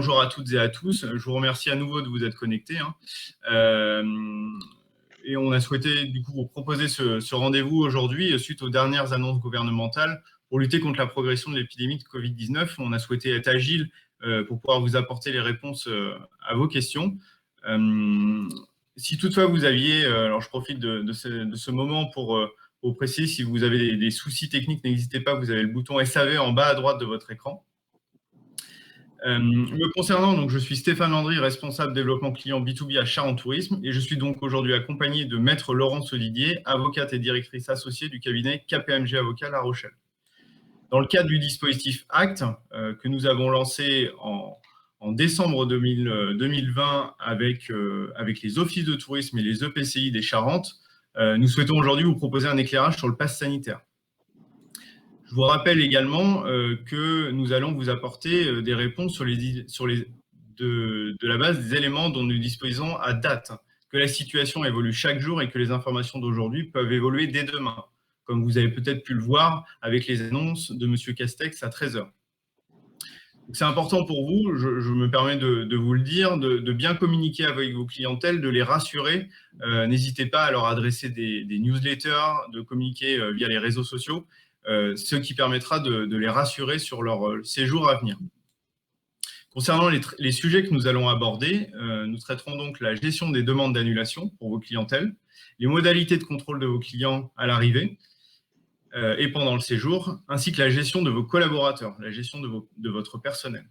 Bonjour à toutes et à tous. Je vous remercie à nouveau de vous être connectés. Euh, et on a souhaité du coup vous proposer ce rendez-vous aujourd'hui suite aux dernières annonces gouvernementales pour lutter contre la progression de l'épidémie de Covid-19. On a souhaité être agile pour pouvoir vous apporter les réponses à vos questions. Si toutefois vous aviez, alors je profite de ce moment pour vous préciser, si vous avez des soucis techniques, n'hésitez pas, vous avez le bouton SAV en bas à droite de votre écran. Me concernant, donc, je suis Stéphane Landry, responsable développement client B2B à Charente Tourisme, et je suis donc aujourd'hui accompagné de Maître Laurence Olivier, avocate et directrice associée du cabinet KPMG Avocats La Rochelle. Dans le cadre du dispositif ACT, que nous avons lancé en décembre 2020 avec les offices de tourisme et les EPCI des Charentes, nous souhaitons aujourd'hui vous proposer un éclairage sur le pass sanitaire. Je vous rappelle également que nous allons vous apporter des réponses de la base des éléments dont nous disposons à date, que la situation évolue chaque jour et que les informations d'aujourd'hui peuvent évoluer dès demain, comme vous avez peut-être pu le voir avec les annonces de M. Castex à 13 h. C'est important pour vous, je me permets de vous le dire, de bien communiquer avec vos clientèles, de les rassurer. N'hésitez pas à leur adresser des newsletters, de communiquer via les réseaux sociaux, ce qui permettra de les rassurer sur leur séjour à venir. Concernant les sujets que nous allons aborder, nous traiterons donc la gestion des demandes d'annulation pour vos clientèles, les modalités de contrôle de vos clients à l'arrivée et pendant le séjour, ainsi que la gestion de vos collaborateurs, la gestion de votre personnel.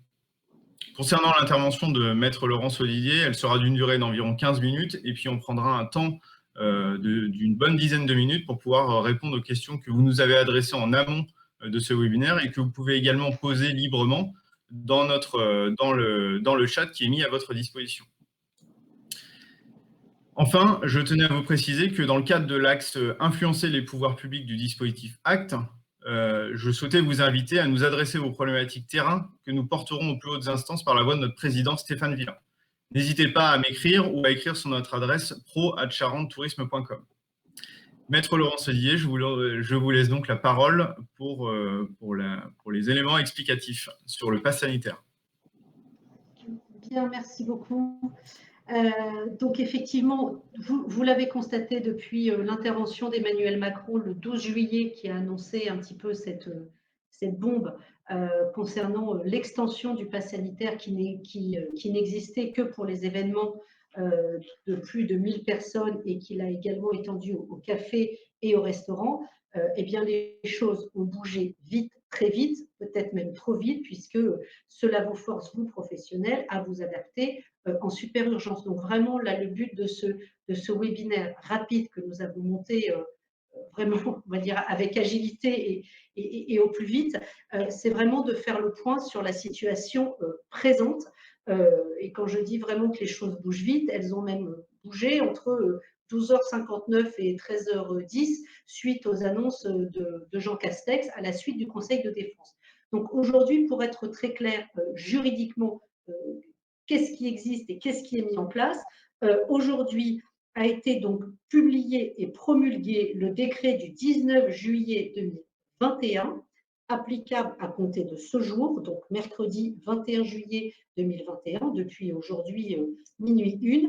Concernant l'intervention de Maître Laurence Olivier, elle sera d'une durée d'environ 15 minutes et puis on prendra un temps d'une bonne dizaine de minutes pour pouvoir répondre aux questions que vous nous avez adressées en amont de ce webinaire et que vous pouvez également poser librement dans le chat qui est mis à votre disposition. Enfin, je tenais à vous préciser que dans le cadre de l'axe influencer les pouvoirs publics du dispositif ACT, je souhaitais vous inviter à nous adresser vos problématiques terrain que nous porterons aux plus hautes instances par la voix de notre président Stéphane Villin. N'hésitez pas à m'écrire ou à écrire sur notre adresse pro@charentestourisme.com. Maître Laurence Olivier, je vous laisse donc la parole pour les éléments explicatifs sur le pass sanitaire. Bien, merci beaucoup. Donc effectivement, vous l'avez constaté depuis l'intervention d'Emmanuel Macron le 12 juillet qui a annoncé un petit peu cette bombe concernant l'extension du pass sanitaire qui n'existait que pour les événements de plus de 1000 personnes et qu'il a également étendu au café et au restaurant. Eh bien, les choses ont bougé vite, très vite, peut-être même trop vite, puisque cela vous force, vous professionnels, à vous adapter en super urgence. Donc vraiment, là, le but de ce webinaire rapide que nous avons monté vraiment, on va dire, avec agilité et au plus vite, c'est vraiment de faire le point sur la situation présente. Et quand je dis vraiment que les choses bougent vite, elles ont même bougé entre 12h59 et 13h10 suite aux annonces de Jean Castex à la suite du Conseil de défense. Donc aujourd'hui, pour être très clair juridiquement, qu'est-ce qui existe et qu'est-ce qui est mis en place. Aujourd'hui a été donc publié et promulgué le décret du 19 juillet 2021, applicable à compter de ce jour, donc mercredi 21 juillet 2021, depuis aujourd'hui minuit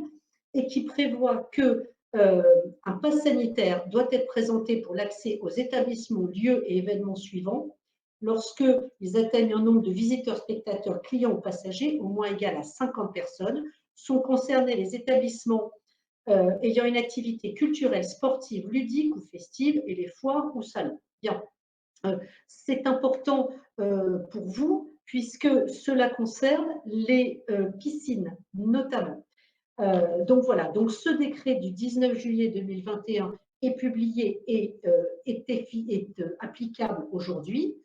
1, et qui prévoit que un pass sanitaire doit être présenté pour l'accès aux établissements, lieux et événements suivants lorsque ils atteignent un nombre de visiteurs, spectateurs, clients ou passagers au moins égal à 50 personnes. Sont concernés les établissements ayant une activité culturelle, sportive, ludique ou festive et les foires ou salons. Bien, c'est important pour vous puisque cela concerne les piscines notamment. Donc voilà, donc ce décret du 19 juillet 2021 est publié et est applicable aujourd'hui.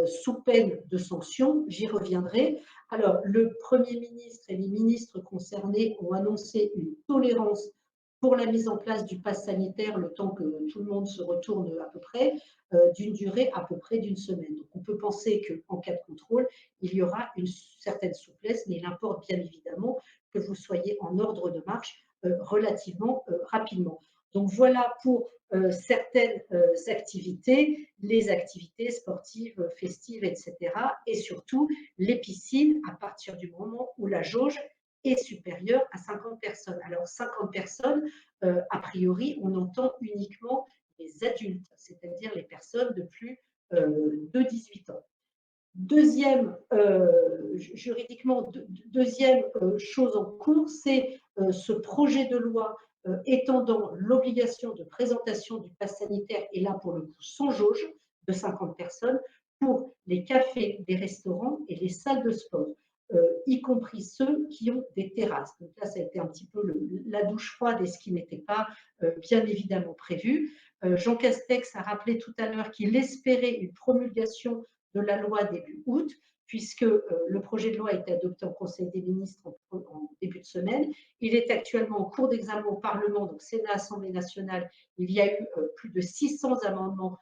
Sous peine de sanctions, j'y reviendrai. Alors, le Premier ministre et les ministres concernés ont annoncé une tolérance pour la mise en place du pass sanitaire le temps que tout le monde se retourne à peu près, d'une durée à peu près d'une semaine. Donc, on peut penser qu'en cas de contrôle, il y aura une certaine souplesse, mais il importe bien évidemment que vous soyez en ordre de marche relativement rapidement. Donc voilà pour certaines activités, les activités sportives, festives, etc. Et surtout les piscines à partir du moment où la jauge est supérieure à 50 personnes. Alors 50 personnes, a priori, on entend uniquement les adultes, c'est-à-dire les personnes de plus de 18 ans. Deuxième, juridiquement, deuxième chose en cours, c'est ce projet de loi étendant l'obligation de présentation du pass sanitaire, et là pour le coup sans jauge, de 50 personnes, pour les cafés, les restaurants et les salles de sport, y compris ceux qui ont des terrasses. Donc là, ça a été un petit peu la douche froide et ce qui n'était pas bien évidemment prévu. Jean Castex a rappelé tout à l'heure qu'il espérait une promulgation de la loi début août, puisque le projet de loi a été adopté en Conseil des ministres en début de semaine. Il est actuellement en cours d'examen au Parlement, donc Sénat, Assemblée nationale. Il y a eu plus de 600 amendements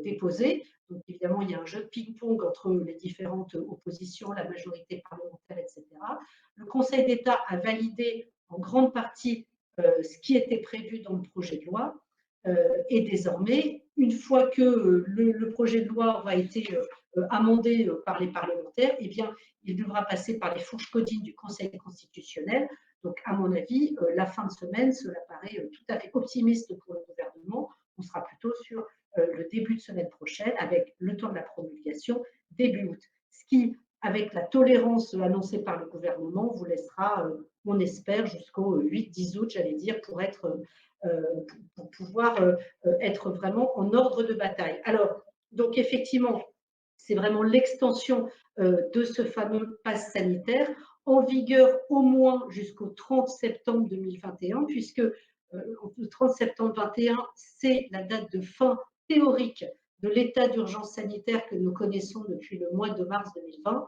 déposés. Donc évidemment, il y a un jeu de ping-pong entre les différentes oppositions, la majorité parlementaire, etc. Le Conseil d'État a validé en grande partie ce qui était prévu dans le projet de loi. Et désormais, une fois que le projet de loi aura été amendé par les parlementaires, eh bien, il devra passer par les fourches codines du Conseil constitutionnel. Donc, à mon avis, la fin de semaine, cela paraît tout à fait optimiste pour le gouvernement. On sera plutôt sur le début de semaine prochaine, avec le temps de la promulgation début août. Ce qui, avec la tolérance annoncée par le gouvernement, vous laissera, on espère, jusqu'au 8-10 août, j'allais dire, pour pouvoir être vraiment en ordre de bataille. Alors, donc effectivement, c'est vraiment l'extension de ce fameux pass sanitaire en vigueur au moins jusqu'au 30 septembre 2021, puisque le 30 septembre 2021, c'est la date de fin théorique de l'état d'urgence sanitaire que nous connaissons depuis le mois de mars 2020.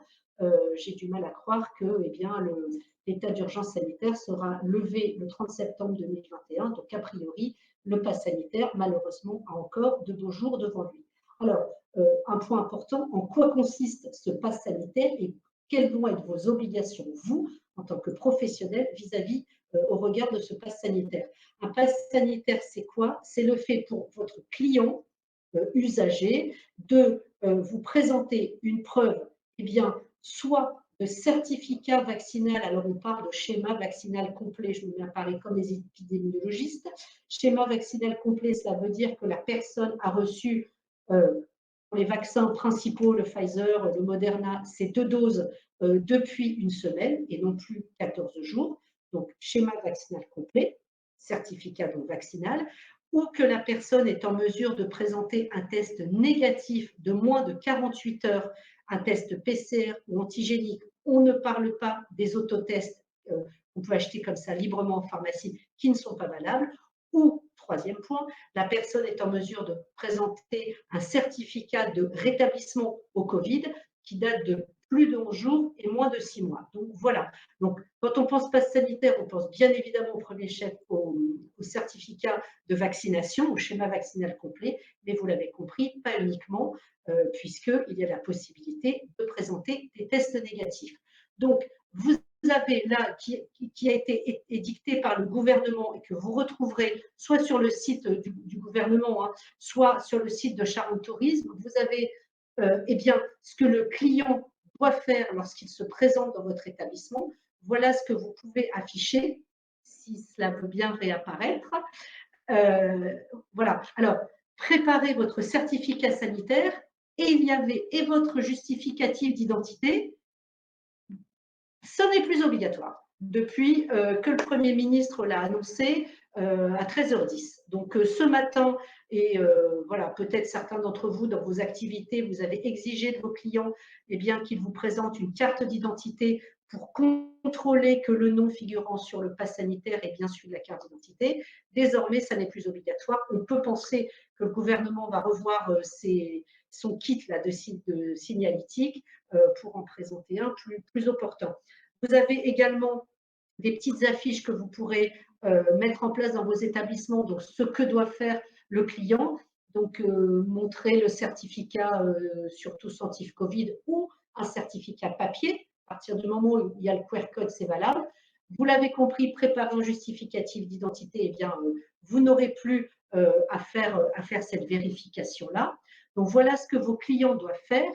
J'ai du mal à croire que eh bien, l'état d'urgence sanitaire sera levé le 30 septembre 2021. Donc, a priori, le pass sanitaire, malheureusement, a encore de beaux jours devant lui. Alors, un point important, en quoi consiste ce pass sanitaire et quelles vont être vos obligations, vous, en tant que professionnel, vis-à-vis au regard de ce pass sanitaire. Un pass sanitaire, c'est quoi? C'est le fait pour votre client usager de vous présenter une preuve, eh bien, soit de certificat vaccinal, alors on parle de schéma vaccinal complet, je me mets à parler comme les épidémiologistes. Schéma vaccinal complet, cela veut dire que la personne a reçu les vaccins principaux, le Pfizer, le Moderna, ces 2 doses depuis une semaine et non plus 14 jours. Donc, schéma vaccinal complet, certificat donc vaccinal, ou que la personne est en mesure de présenter un test négatif de moins de 48 heures, un test PCR ou antigénique. On ne parle pas des autotests qu'on peut acheter comme ça librement en pharmacie qui ne sont pas valables. Ou, troisième point, la personne est en mesure de présenter un certificat de rétablissement au Covid qui date de plus de 11 jours et moins de 6 mois. Donc voilà. Donc, quand on pense passe sanitaire, on pense bien évidemment au premier chef au certificat de vaccination, au schéma vaccinal complet, mais vous l'avez compris, pas uniquement, puisqu'il y a la possibilité de présenter des tests négatifs. Donc, vous avez là, qui a été édicté par le gouvernement et que vous retrouverez soit sur le site du gouvernement, hein, soit sur le site de Charente Tourisme, vous avez eh bien, ce que le client doit faire lorsqu'il se présente dans votre établissement. Voilà ce que vous pouvez afficher, si cela veut bien réapparaître. Voilà. Alors, préparez votre certificat sanitaire et il y avait et votre justificatif d'identité. Ce n'est plus obligatoire depuis que le Premier ministre l'a annoncé à 13h10. Donc ce matin, et voilà, peut-être certains d'entre vous, dans vos activités, vous avez exigé de vos clients eh bien, qu'ils vous présentent une carte d'identité pour contrôler que le nom figurant sur le pass sanitaire est bien celui de la carte d'identité. Désormais, ça n'est plus obligatoire. On peut penser que le gouvernement va revoir son kit là, de signalétique pour en présenter un plus opportun. Vous avez également des petites affiches que vous pourrez mettre en place dans vos établissements, donc ce que doit faire le client, donc montrer le certificat surtout Santif Covid ou un certificat papier. À partir du moment où il y a le QR code, c'est valable. Vous l'avez compris, préparer un justificatif d'identité, eh bien, vous n'aurez plus à faire cette vérification-là. Donc, voilà ce que vos clients doivent faire.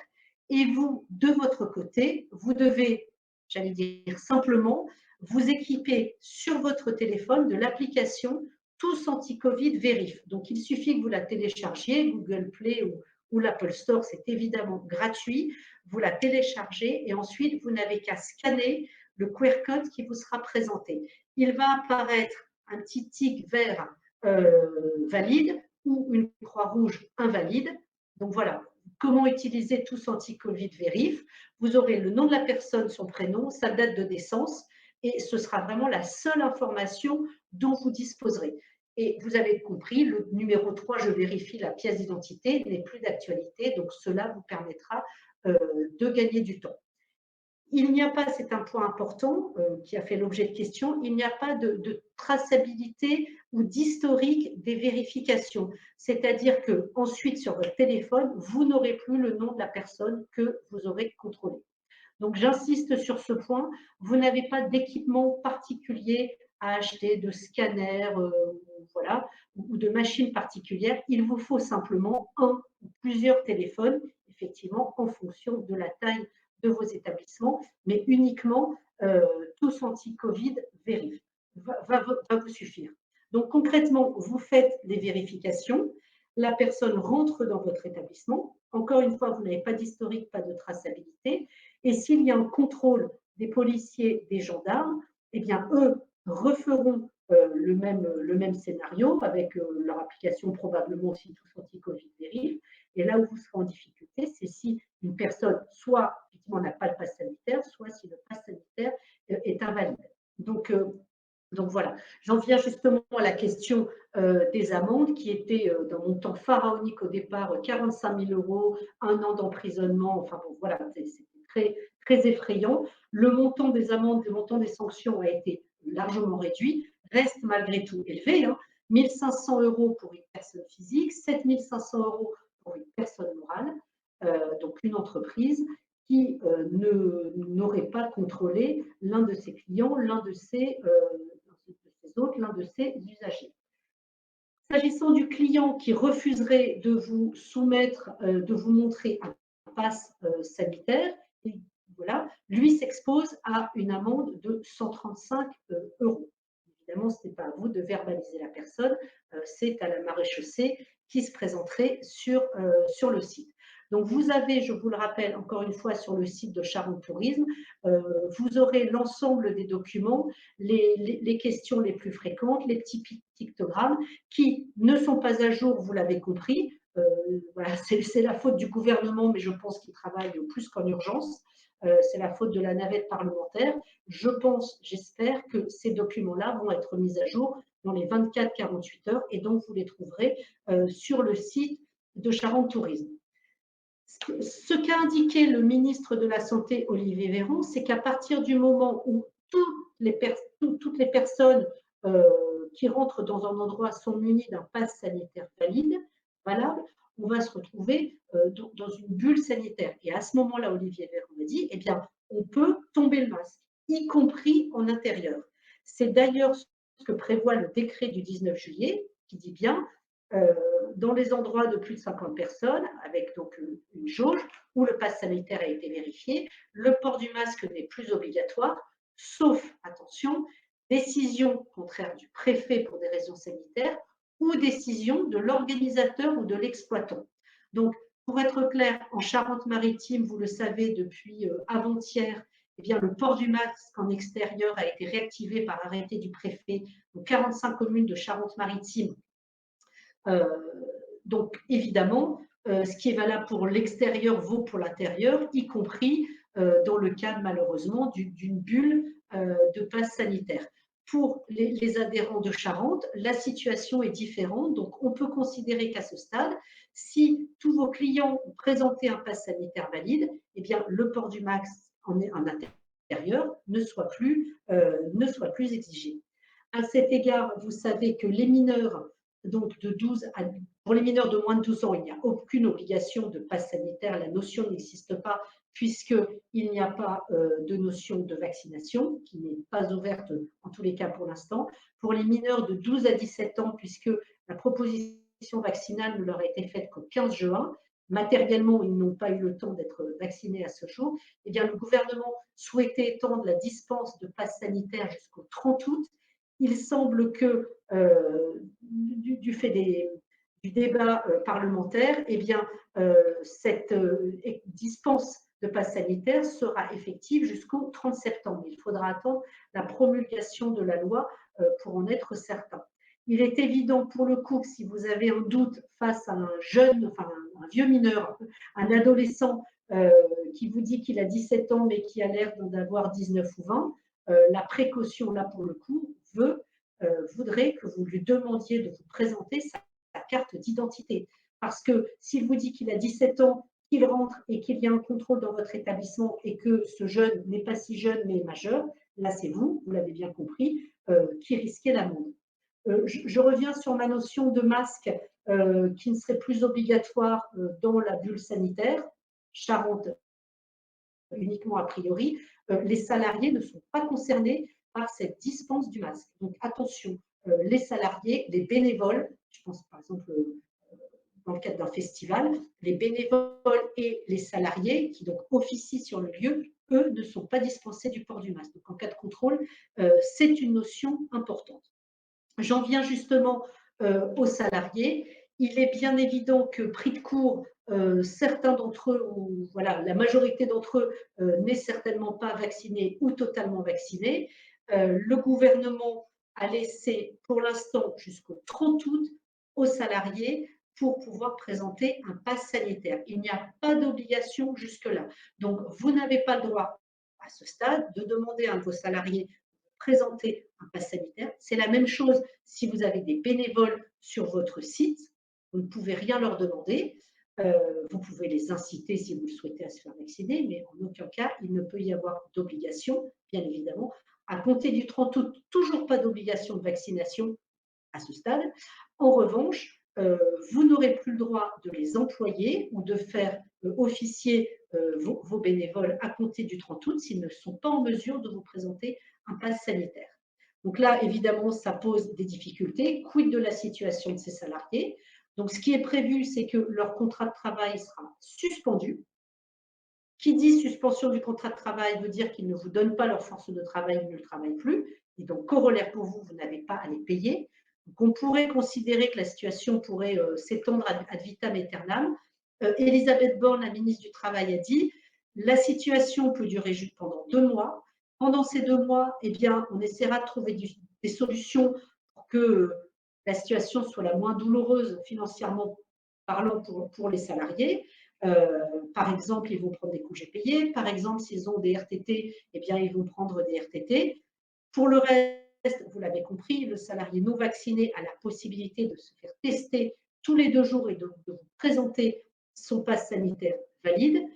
Et vous, de votre côté, vous devez, j'allais dire simplement, vous équiper sur votre téléphone de l'application Tous Anti-Covid Vérif. Donc, il suffit que vous la téléchargiez, Google Play ou l'Apple Store, c'est évidemment gratuit. Vous la téléchargez et ensuite, vous n'avez qu'à scanner le QR code qui vous sera présenté. Il va apparaître un petit tic vert valide ou une croix rouge invalide. Donc voilà, comment utiliser Tous Anti-Covid Vérif. Vous aurez le nom de la personne, son prénom, sa date de naissance, et ce sera vraiment la seule information dont vous disposerez. Et vous avez compris, le numéro 3, je vérifie la pièce d'identité, n'est plus d'actualité, donc cela vous permettra de gagner du temps. Il n'y a pas, c'est un point important qui a fait l'objet de questions, il n'y a pas de traçabilité ou d'historique des vérifications. C'est-à-dire qu'ensuite, sur votre téléphone, vous n'aurez plus le nom de la personne que vous aurez contrôlée. Donc, j'insiste sur ce point, vous n'avez pas d'équipement particulier à acheter, de scanner, voilà, ou de machines particulières. Il vous faut simplement un ou plusieurs téléphones, effectivement, en fonction de la taille de vos établissements, mais uniquement Tous Anti-Covid Vérif va vous suffire. Donc, concrètement, vous faites les vérifications, la personne rentre dans votre établissement. Encore une fois, vous n'avez pas d'historique, pas de traçabilité. Et s'il y a un contrôle des policiers, des gendarmes, eh bien, eux referont le même scénario avec leur application probablement aussi Tous Anti-Covid Vérif. Et là où vous serez en difficulté, c'est si une personne, soit effectivement n'a pas le pass sanitaire, soit si le pass sanitaire est invalide. Donc voilà, j'en viens justement à la question des amendes qui était d'un montant pharaonique au départ, 45 000 €, 1 an d'emprisonnement, enfin bon, voilà, c'était très, très effrayant. Le montant des amendes, le montant des sanctions a été largement réduit, reste malgré tout élevé, hein, 1 500 € pour une personne physique, 7 500 € pour une personne morale, donc une entreprise qui n'aurait pas contrôlé l'un de ses clients, l'un de ses autres, l'un de ses usagers. S'agissant du client qui refuserait de vous soumettre, de vous montrer un pass sanitaire, et voilà, lui s'expose à une amende de 135 €. Évidemment, ce n'est pas à vous de verbaliser la personne, c'est à la maréchaussée qui se présenterait sur le site. Donc, vous avez, je vous le rappelle encore une fois, sur le site de Charente Tourisme, vous aurez l'ensemble des documents, les questions les plus fréquentes, les petits pictogrammes qui ne sont pas à jour, vous l'avez compris. Voilà, c'est la faute du gouvernement, mais je pense qu'il travaille plus qu'en urgence. C'est la faute de la navette parlementaire. Je pense, j'espère que ces documents-là vont être mis à jour dans les 24-48 heures et donc vous les trouverez sur le site de Charente Tourisme. Ce qu'a indiqué le ministre de la Santé, Olivier Véran, c'est qu'à partir du moment où toutes les personnes qui rentrent dans un endroit sont munies d'un pass sanitaire valable, on va se retrouver dans une bulle sanitaire. Et à ce moment-là, Olivier Véran m'a dit, eh bien, on peut tomber le masque, y compris en intérieur. C'est d'ailleurs ce que prévoit le décret du 19 juillet, qui dit bien dans les endroits de plus de 50 personnes, avec donc une jauge, où le pass sanitaire a été vérifié, le port du masque n'est plus obligatoire, sauf, attention, décision contraire du préfet pour des raisons sanitaires ou décision de l'organisateur ou de l'exploitant. Donc, pour être clair, en Charente-Maritime, vous le savez, depuis avant-hier, eh bien, le port du masque en extérieur a été réactivé par arrêté du préfet. Donc, 45 communes de Charente-Maritime. Donc, évidemment, ce qui est valable pour l'extérieur vaut pour l'intérieur, y compris dans le cas, malheureusement, d'une bulle de passe sanitaire. Pour les adhérents de Charente, la situation est différente. Donc, on peut considérer qu'à ce stade, si tous vos clients ont présenté un pass sanitaire valide, eh bien, le port du masque en intérieur ne soit plus exigé. À cet égard, vous savez que les mineurs, donc pour les mineurs de moins de 12 ans, il n'y a aucune obligation de passe sanitaire. La notion n'existe pas puisqu'il n'y a pas de notion de vaccination, qui n'est pas ouverte en tous les cas pour l'instant. Pour les mineurs de 12 à 17 ans, puisque la proposition vaccinale ne leur a été faite qu'au 15 juin, matériellement, ils n'ont pas eu le temps d'être vaccinés à ce jour, eh bien, le gouvernement souhaitait étendre la dispense de passe sanitaire jusqu'au 30 août. Il semble que, du fait du débat parlementaire, eh bien, cette dispense de passe sanitaire sera effective jusqu'au 30 septembre. Il faudra attendre la promulgation de la loi pour en être certain. Il est évident pour le coup que si vous avez un doute face à un jeune, enfin un vieux mineur, un adolescent qui vous dit qu'il a 17 ans mais qui a l'air d'avoir 19 ou 20, la précaution là pour le coup voudrait que vous lui demandiez de vous présenter sa carte d'identité. Parce que s'il vous dit qu'il a 17 ans, qu'il rentre et qu'il y a un contrôle dans votre établissement et que ce jeune n'est pas si jeune mais majeur, là c'est vous l'avez bien compris, qui risquez l'amende. Je reviens sur ma notion de masque qui ne serait plus obligatoire dans la bulle sanitaire. Charente uniquement a priori, les salariés ne sont pas concernés par cette dispense du masque. Donc attention, les salariés, les bénévoles, je pense par exemple dans le cadre d'un festival, les bénévoles et les salariés qui donc officient sur le lieu, eux ne sont pas dispensés du port du masque. Donc en cas de contrôle, c'est une notion importante. J'en viens justement aux salariés. Il est bien évident que pris de court, certains d'entre eux, ou voilà, la majorité d'entre eux n'est certainement pas vacciné ou totalement vacciné. Le gouvernement a laissé pour l'instant jusqu'au 30 août aux salariés pour pouvoir présenter un pass sanitaire. Il n'y a pas d'obligation jusque-là. Donc, vous n'avez pas le droit à ce stade de demander à vos salariés de présenter un pass sanitaire. C'est la même chose si vous avez des bénévoles sur votre site. Vous ne pouvez rien leur demander. Vous pouvez les inciter, si vous le souhaitez, à se faire vacciner, mais en aucun cas, il ne peut y avoir d'obligation, bien évidemment. À compter du 30 août, toujours pas d'obligation de vaccination à ce stade. En revanche, vous n'aurez plus le droit de les employer ou de faire officier vos bénévoles à compter du 30 août s'ils ne sont pas en mesure de vous présenter un pass sanitaire. Donc là, évidemment, ça pose des difficultés. Quid de la situation de ces salariés? Donc, ce qui est prévu, c'est que leur contrat de travail sera suspendu. Qui dit suspension du contrat de travail veut dire qu'ils ne vous donnent pas leur force de travail, ils ne travaillent plus. Et donc, corollaire pour vous, vous n'avez pas à les payer. Donc, on pourrait considérer que la situation pourrait s'étendre ad vitam aeternam. Elisabeth Borne, la ministre du Travail, a dit la situation peut durer juste pendant 2 mois. Pendant ces 2 mois, eh bien, on essaiera de trouver des solutions pour que la situation soit la moins douloureuse financièrement parlant pour les salariés. Par exemple, ils vont prendre des congés payés. Par exemple, s'ils ont des RTT, eh bien, ils vont prendre des RTT. Pour le reste, vous l'avez compris, le salarié non vacciné a la possibilité de se faire tester tous les 2 jours et de vous présenter son pass sanitaire valide.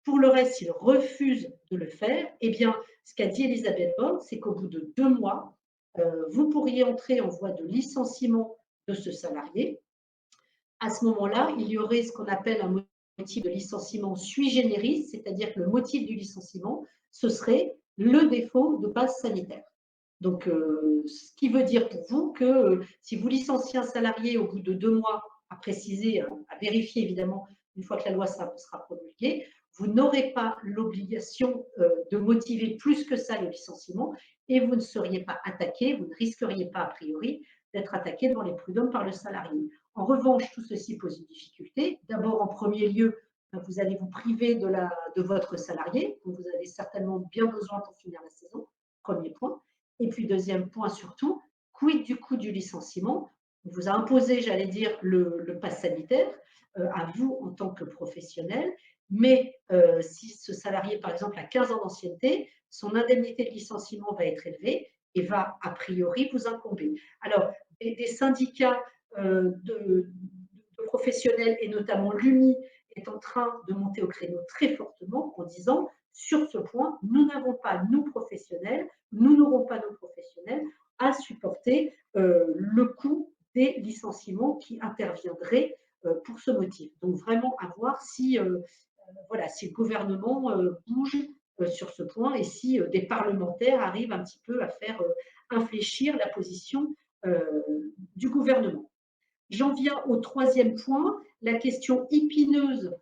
Pour le reste, s'il refuse de le faire, eh bien, ce qu'a dit Elisabeth Borne, c'est qu'au bout de 2 mois, vous pourriez entrer en voie de licenciement de ce salarié. À ce moment-là, il y aurait ce qu'on appelle un motif de licenciement sui generis, c'est-à-dire que le motif du licenciement, ce serait le défaut de passe sanitaire. Donc, ce qui veut dire pour vous que si vous licenciez un salarié au bout de 2 mois, à préciser, à vérifier évidemment, une fois que la loi sera promulguée, vous n'aurez pas l'obligation de motiver plus que ça le licenciement et vous ne seriez pas attaqué, vous ne risqueriez pas a priori d'être attaqué devant les prud'hommes par le salarié. En revanche, tout ceci pose une difficulté. D'abord, en premier lieu, vous allez vous priver de votre salarié, dont vous avez certainement bien besoin pour finir la saison, premier point. Et puis, deuxième point surtout, quid du coût du licenciement? On vous a imposé, j'allais dire, le pass sanitaire à vous en tant que professionnel, mais si ce salarié, par exemple, a 15 ans d'ancienneté, son indemnité de licenciement va être élevée et va a priori vous incomber. Alors, des syndicats de professionnels, et notamment l'UMI, est en train de monter au créneau très fortement en disant sur ce point, nous n'avons pas, nous professionnels, nous n'aurons pas, nos professionnels, à supporter le coût des licenciements qui interviendraient pour ce motif. Donc vraiment à voir si, voilà, si le gouvernement bouge sur ce point et si des parlementaires arrivent un petit peu à faire infléchir la position du gouvernement. J'en viens au troisième point, la question épineuse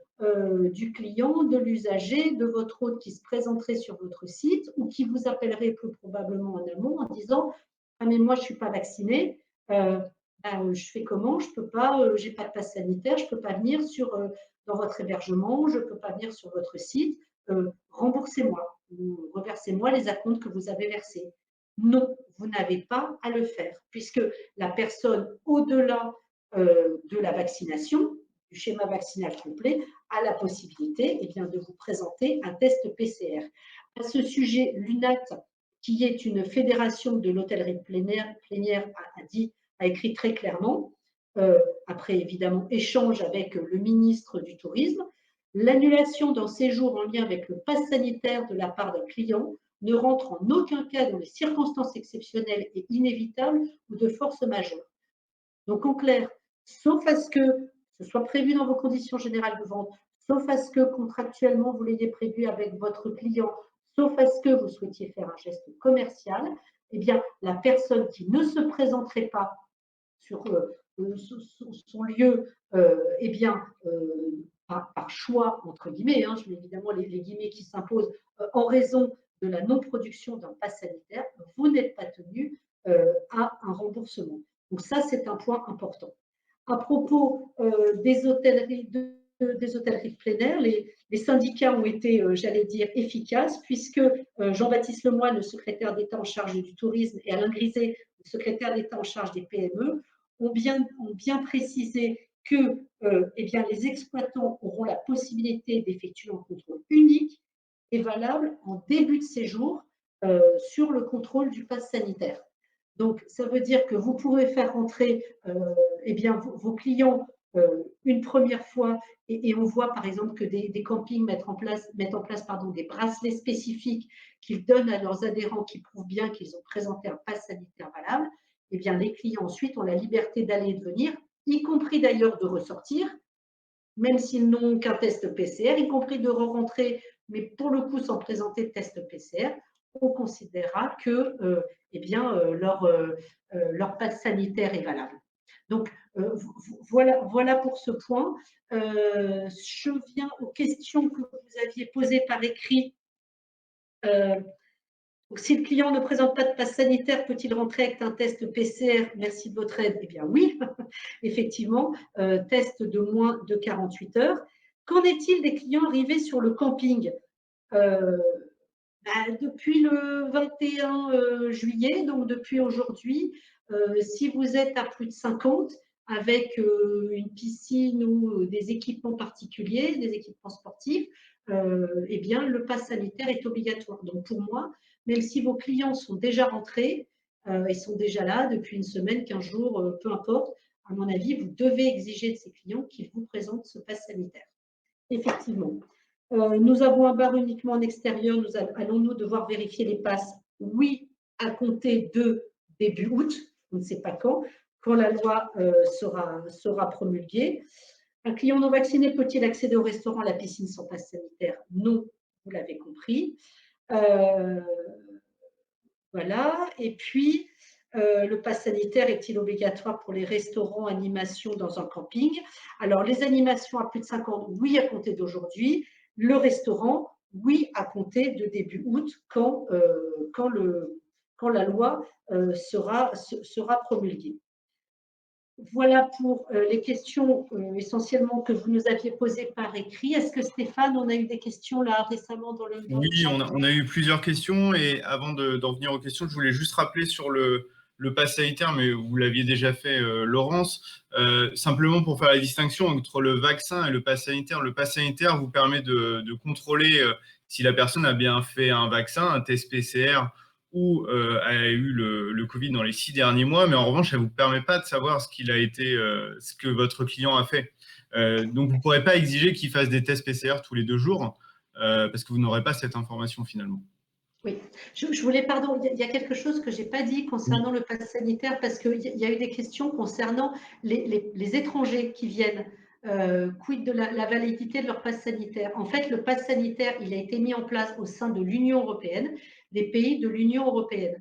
du client, de l'usager, de votre hôte qui se présenterait sur votre site ou qui vous appellerait plus probablement en amont en disant « Ah mais moi je ne suis pas vacciné, je fais comment? Je peux pas, j'ai pas de passe sanitaire, je ne peux pas venir dans votre hébergement, je ne peux pas venir sur votre site, remboursez-moi ou reversez-moi les acomptes que vous avez versés. » Non, vous n'avez pas à le faire puisque la personne au-delà de la vaccination, du schéma vaccinal complet, a la possibilité de vous présenter un test PCR. À ce sujet, l'UNAT, qui est une fédération de l'hôtellerie plénière, a écrit très clairement, après évidemment échange avec le ministre du Tourisme, l'annulation d'un séjour en lien avec le pass sanitaire de la part d'un client ne rentre en aucun cas dans les circonstances exceptionnelles et inévitables ou de force majeure. Donc en clair, sauf à ce que ce soit prévu dans vos conditions générales de vente, sauf à ce que contractuellement vous l'ayez prévu avec votre client, sauf à ce que vous souhaitiez faire un geste commercial, eh bien, la personne qui ne se présenterait pas sur son lieu, par choix, entre guillemets, je mets évidemment les guillemets qui s'imposent, en raison de la non-production d'un pass sanitaire, vous n'êtes pas tenu à un remboursement. Donc ça, c'est un point important. À propos des hôtelleries de plein air, les syndicats ont été, j'allais dire, efficaces, puisque Jean-Baptiste Lemoyne, le secrétaire d'État en charge du tourisme, et Alain Griset, le secrétaire d'État en charge des PME, ont bien précisé que les exploitants auront la possibilité d'effectuer un contrôle unique et valable en début de séjour sur le contrôle du pass sanitaire. Donc, ça veut dire que vous pourrez faire rentrer vos clients une première fois et on voit par exemple que des campings mettent en place des bracelets spécifiques qu'ils donnent à leurs adhérents qui prouvent bien qu'ils ont présenté un pass sanitaire valable. Eh bien, les clients ensuite ont la liberté d'aller et de venir, y compris d'ailleurs de ressortir, même s'ils n'ont qu'un test PCR, y compris de re-rentrer, mais pour le coup sans présenter de test PCR. On considérera que leur passe sanitaire est valable. Donc, voilà pour ce point. Je viens aux questions que vous aviez posées par écrit. Donc, si le client ne présente pas de passe sanitaire, peut-il rentrer avec un test PCR? Merci de votre aide. Eh bien oui, effectivement, test de moins de 48 heures. Qu'en est-il des clients arrivés sur le camping? Depuis le 21 juillet, donc depuis aujourd'hui, si vous êtes à plus de 50, avec une piscine ou des équipements particuliers, des équipements sportifs, le pass sanitaire est obligatoire. Donc pour moi, même si vos clients sont déjà rentrés, ils sont déjà là depuis une semaine, 15 jours, peu importe, à mon avis, vous devez exiger de ces clients qu'ils vous présentent ce pass sanitaire. Effectivement. Nous avons un bar uniquement en extérieur. Allons-nous devoir vérifier les passes? Oui, à compter de début août, on ne sait pas quand la loi sera promulguée. Un client non vacciné peut-il accéder au restaurant, à la piscine sans passe sanitaire? Non, vous l'avez compris. Voilà. Et puis, le pass sanitaire est-il obligatoire pour les restaurants, animations dans un camping? Alors, les animations à plus de 5 ans, oui, à compter d'aujourd'hui. Le restaurant, oui, à compter de début août, quand la loi sera promulguée. Voilà pour les questions essentiellement que vous nous aviez posées par écrit. Est-ce que Stéphane, on a eu des questions là récemment dans le Oui, chat? on a eu plusieurs questions et avant d'en venir aux questions, je voulais juste rappeler sur le pass sanitaire, mais vous l'aviez déjà fait, Laurence, simplement pour faire la distinction entre le vaccin et le pass sanitaire. Le pass sanitaire vous permet de contrôler si la personne a bien fait un vaccin, un test PCR ou a eu le Covid dans les 6 derniers mois, mais en revanche, ça ne vous permet pas de savoir ce que votre client a fait. Donc, vous ne pourrez pas exiger qu'il fasse des tests PCR tous les 2 jours. Parce que vous n'aurez pas cette information finalement. Oui, je voulais, pardon, il y a quelque chose que je n'ai pas dit concernant le pass sanitaire, parce qu'il y a eu des questions concernant les étrangers qui viennent quid de la validité de leur passe sanitaire? En fait, le passe sanitaire, il a été mis en place au sein de l'Union européenne, des pays de l'Union européenne.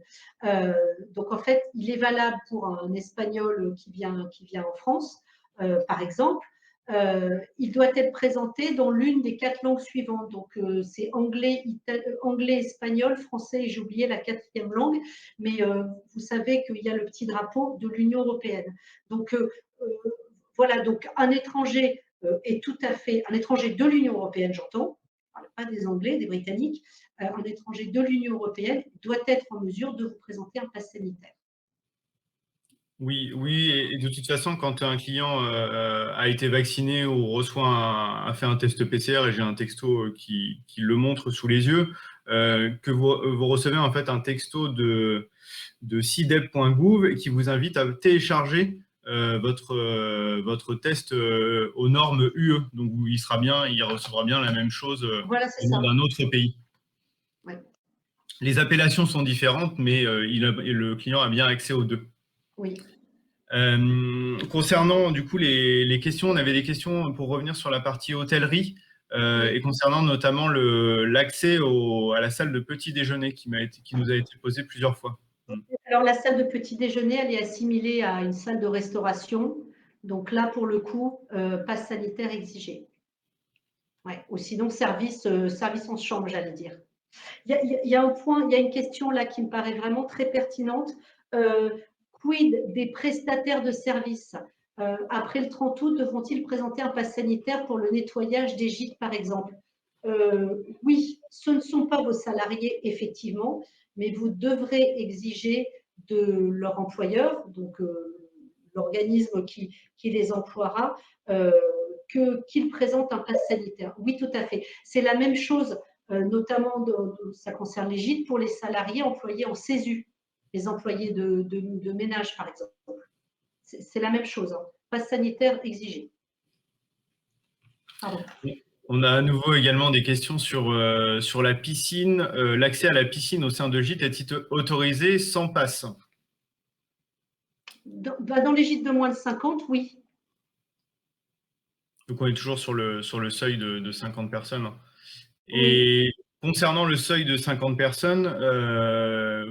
Donc, en fait, il est valable pour un Espagnol qui vient en France, par exemple. Il doit être présenté dans l'une des 4 langues suivantes. Donc, c'est anglais, anglais, espagnol, français, et j'ai oublié la 4e langue. Mais vous savez qu'il y a le petit drapeau de l'Union européenne. Donc, voilà, donc un étranger est tout à fait, un étranger de l'Union européenne, j'entends, je ne parle pas des Anglais, des Britanniques, un étranger de l'Union européenne doit être en mesure de vous présenter un pass sanitaire. Oui, oui, et de toute façon, quand un client a été vacciné ou a fait un test PCR, et j'ai un texto qui le montre sous les yeux, que vous recevez en fait un texto de cidep.gouv qui vous invite à télécharger votre test aux normes UE. Donc il recevra bien la même chose Voilà, c'est ça. d'un autre pays. Ouais. Les appellations sont différentes, mais le client a bien accès aux deux. Oui. Concernant du coup les questions, on avait des questions pour revenir sur la partie hôtellerie Oui. et concernant notamment l'accès à la salle de petit déjeuner qui nous a été posée plusieurs fois. Alors, la salle de petit déjeuner, elle est assimilée à une salle de restauration. Donc là, pour le coup, passe sanitaire exigé. Ouais. Ou sinon, service en chambre, j'allais dire. Il y a un point, il y a une question là qui me paraît vraiment très pertinente. Quid des prestataires de services après le 30 août, devront-ils présenter un pass sanitaire pour le nettoyage des gîtes, par exemple? Oui, ce ne sont pas vos salariés, effectivement, mais vous devrez exiger de leur employeur, donc l'organisme qui les emploiera, qu'ils présentent un pass sanitaire. Oui, tout à fait. C'est la même chose, notamment ça concerne les gîtes, pour les salariés employés en CESU, les employés de ménage, par exemple. C'est la même chose, hein. Pass sanitaire exigé. Pardon. On a à nouveau également des questions sur la piscine. L'accès à la piscine au sein de gîtes est-il autorisé sans passe? Dans les gîtes de moins de 50, oui. Donc on est toujours sur le seuil de 50 personnes. Oui. Et concernant le seuil de 50 personnes,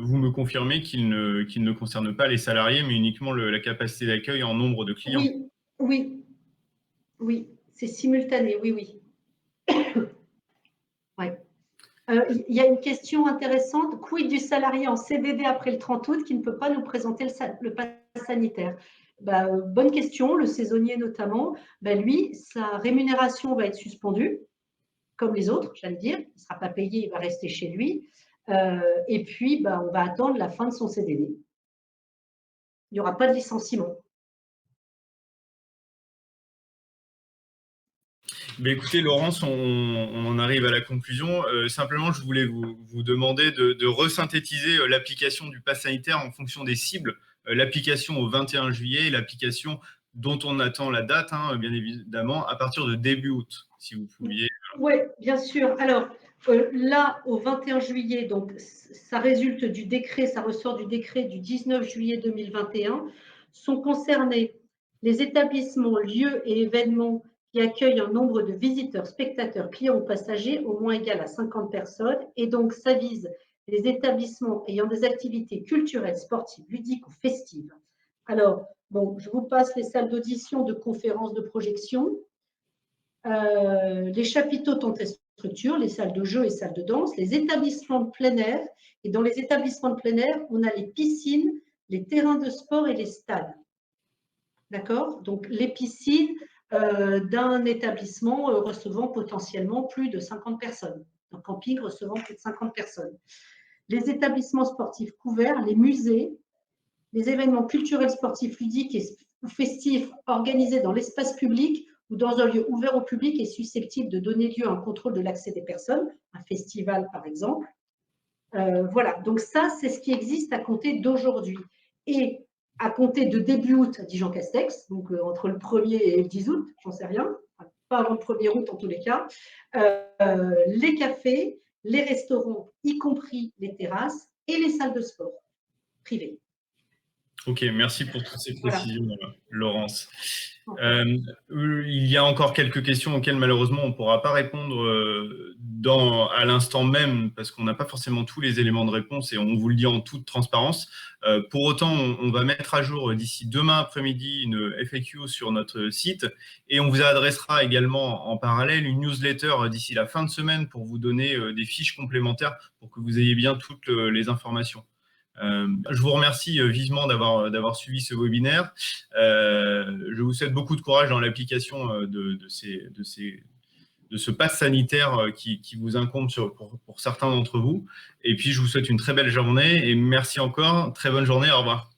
vous me confirmez qu'il ne concerne pas les salariés, mais uniquement la capacité d'accueil en nombre de clients. Oui, oui, oui. C'est simultané, oui, oui. Ouais. Il y a une question intéressante. Quid du salarié en CDD après le 30 août qui ne peut pas nous présenter le pass sanitaire? Bonne question, le saisonnier notamment. Lui, sa rémunération va être suspendue, comme les autres, j'allais dire. Il ne sera pas payé, il va rester chez lui. Et puis, on va attendre la fin de son CDD. Il n'y aura pas de licenciement. Mais écoutez, Laurence, on en arrive à la conclusion. Simplement, je voulais vous demander de resynthétiser l'application du pass sanitaire en fonction des cibles. L'application au 21 juillet et l'application dont on attend la date, hein, bien évidemment, à partir de début août, si vous pouviez. Oui, bien sûr. Alors, là, au 21 juillet, donc ça résulte du décret, ça ressort du décret du 19 juillet 2021, sont concernés les établissements, lieux et événements qui accueillent un nombre de visiteurs, spectateurs, clients ou passagers au moins égal à 50 personnes. Et donc, ça vise les établissements ayant des activités culturelles, sportives, ludiques ou festives. Alors, bon, je vous passe les salles d'audition, de conférences, de projection. Les chapiteaux tentent structure, les salles de jeu et salles de danse, les établissements de plein air. Et dans les établissements de plein air, on a les piscines, les terrains de sport et les stades. D'accord? Donc, les piscines d'un établissement recevant potentiellement plus de 50 personnes. Un camping recevant plus de 50 personnes. Les établissements sportifs couverts, les musées, les événements culturels, sportifs, ludiques ou festifs organisés dans l'espace public ou dans un lieu ouvert au public est susceptible de donner lieu à un contrôle de l'accès des personnes, un festival par exemple. Voilà, donc ça, c'est ce qui existe à compter d'aujourd'hui. Et à compter de début août, dit Jean Castex, donc entre le 1er et le 10 août, j'en sais rien, enfin, pas avant le 1er août en tous les cas, les cafés, les restaurants, y compris les terrasses, et les salles de sport privées. Ok, merci pour toutes ces Voilà. précisions, Laurence. Il y a encore quelques questions auxquelles malheureusement on ne pourra pas répondre à l'instant même parce qu'on n'a pas forcément tous les éléments de réponse et on vous le dit en toute transparence. Pour autant, on va mettre à jour d'ici demain après-midi une FAQ sur notre site et on vous adressera également en parallèle une newsletter d'ici la fin de semaine pour vous donner des fiches complémentaires pour que vous ayez bien toutes les informations. Je vous remercie vivement d'avoir suivi ce webinaire. Je vous souhaite beaucoup de courage dans l'application de ce pass sanitaire qui vous incombe pour certains d'entre vous. Et puis, je vous souhaite une très belle journée et merci encore. Très bonne journée. Au revoir.